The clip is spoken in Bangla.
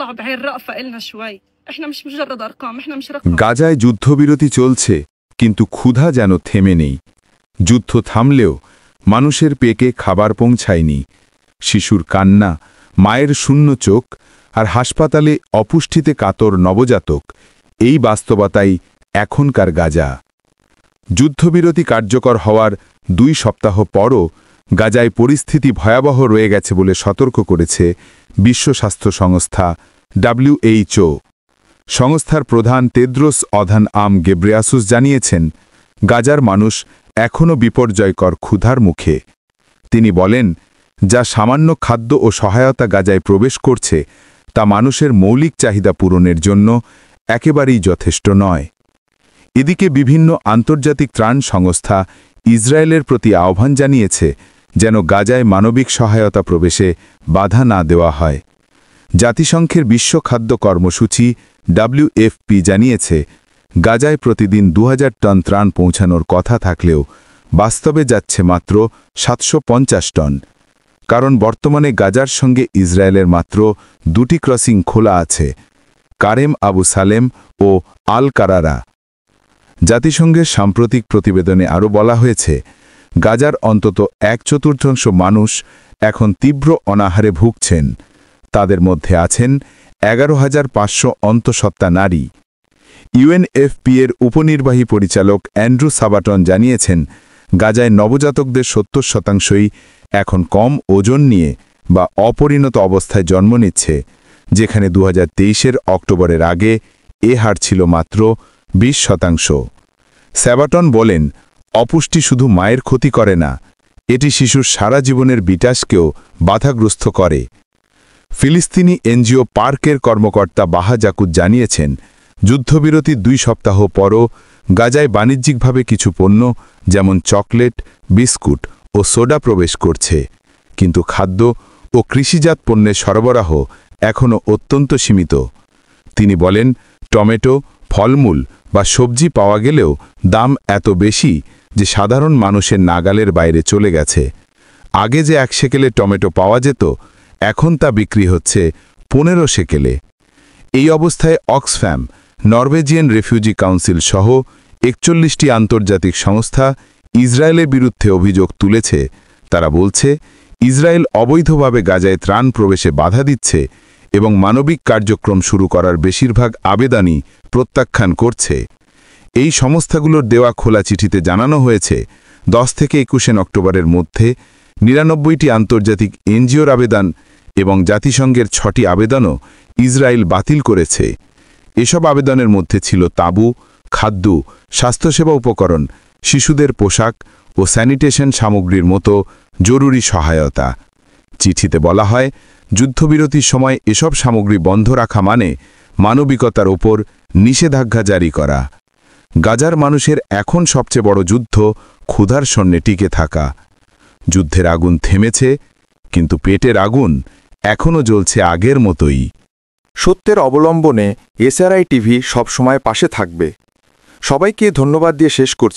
نطلع بعين رأفة إلنا شوي. إحنا مش مجرد أرقام، إحنا مش رقم. গাজায় যুদ্ধবিরতি চলছে, কিন্তু ক্ষুধা যেন থেমে নেই। যুদ্ধ থামলেও মানুষের পেটে খাবার পৌঁছায়নি। শিশুর কান্না, মায়ের শূন্য চোখ আর হাসপাতালে অপুষ্টিতে কাতর নবজাতক, এই বাস্তবতাই এখনকার গাজা। যুদ্ধবিরতি কার্যকর হওয়ার 2 সপ্তাহ পরও গাজায় পরিস্থিতি ভয়াবহ রয়ে গেছে বলে সতর্ক করেছে বিশ্ব স্বাস্থ্য সংস্থা WHO। সংস্থার প্রধান তেদ্রোস অধানআম গেব্রেয়াসুস জানিয়েছেন, গাজার মানুষ এখনও বিপর্যয়কর ক্ষুধার মুখে। তিনি বলেন, যা সামান্য খাদ্য ও সহায়তা গাজায় প্রবেশ করছে তা মানুষের মৌলিক চাহিদা পূরণের জন্য একেবারেই যথেষ্ট নয়। এদিকে বিভিন্ন আন্তর্জাতিক ত্রাণ সংস্থা ইসরায়েলের প্রতি আহ্বান জানিয়েছে যেন গাজায় মানবিক সহায়তা প্রবেশে বাধা না দেওয়া হয়। জাতিসংঘের বিশ্ব খাদ্য কর্মসূচি WFP জানিয়েছে, গাজায় প্রতিদিন 2000 টন ত্রাণ পৌঁছানোর কথা থাকলেও বাস্তবে যাচ্ছে মাত্র 750 টন। কারণ বর্তমানে গাজার সঙ্গে ইসরায়েলের মাত্র 2টি ক্রসিং খোলা আছে, কারেম আবু সালেম ও আল কারারা। জাতিসংঘের সাম্প্রতিক প্রতিবেদনে আরও বলা হয়েছে, গাজার অন্তত 1/4 মানুষ এখন তীব্র অনাহারে ভুগছেন। তাদের মধ্যে আছেন 11,500 অন্তঃসত্ত্বা নারী। UNFP এর উপনির্বাহী পরিচালক অ্যান্ড্রু সাবাটন জানিয়েছেন, গাজায় নবজাতকদের 70%ই এখন কম ওজন নিয়ে বা অপরিণত অবস্থায় জন্ম নিচ্ছে, যেখানে 2023-এর অক্টোবরের আগে এ হার ছিল মাত্র 20%। সাবাটন বলেন, অপুষ্টি শুধু মায়ের ক্ষতি করে না, এটি শিশুর সারা জীবনের বিকাশকেও বাধাগ্রস্ত করে। ফিলিস্তিনি NGO পার্কের কর্মকর্তা বাহা জাকুত জানিয়েছেন, যুদ্ধবিরতির 2 সপ্তাহ পরও গাজায় বাণিজ্যিকভাবে কিছু পণ্য যেমন চকলেট, বিস্কুট ও সোডা প্রবেশ করছে, কিন্তু খাদ্য ও কৃষিজাত পণ্যের সরবরাহ এখনও অত্যন্ত সীমিত। তিনি বলেন, টমেটো, ফলমূল বা সবজি পাওয়া গেলেও দাম এত বেশি যে সাধারণ মানুষের নাগালের বাইরে চলে গেছে। আগে যে 1 শেকেলে টমেটো পাওয়া যেত, এখন তা বিক্রি হচ্ছে 15 শেকেলে। এই অবস্থায় অক্সফ্যাম, নরওয়েজিয়ান রেফিউজি কাউন্সিল সহ 41টি আন্তর্জাতিক সংস্থা ইসরায়েলের বিরুদ্ধে অভিযোগ তুলেছে। তারা বলছে, ইসরায়েল অবৈধভাবে গাজায় ত্রাণ প্রবেশে বাধা দিচ্ছে এবং মানবিক কার্যক্রম শুরু করার বেশিরভাগ আবেদনই প্রত্যাখ্যান করছে। এই সংস্থাগুলোর দেওয়া খোলা চিঠিতে জানানো হয়েছে, 10 থেকে 21 অক্টোবরের মধ্যে 99টি আন্তর্জাতিক NGOর আবেদন এবং জাতিসংঘের 6টি আবেদনও ইসরায়েল বাতিল করেছে। এসব আবেদনের মধ্যে ছিল তাঁবু, খাদ্য, স্বাস্থ্যসেবা উপকরণ, শিশুদের পোশাক ও স্যানিটেশন সামগ্রীর মতো জরুরি সহায়তা। চিঠিতে বলা হয়, যুদ্ধবিরতির সময় এসব সামগ্রী বন্ধ রাখা মানে মানবিকতার ওপর নিষেধাজ্ঞা জারি করা। গাজার মানুষের এখন সবচেয়ে বড় যুদ্ধ ক্ষুধার শূন্যে টিকে থাকা। যুদ্ধের আগুন থেমেছে, কিন্তু পেটের আগুন এখনও জ্বলছে আগের মতোই। সত্যের অবলম্বনে SRI TV সবসময় পাশে থাকবে। সবাইকে ধন্যবাদ দিয়ে শেষ করছি।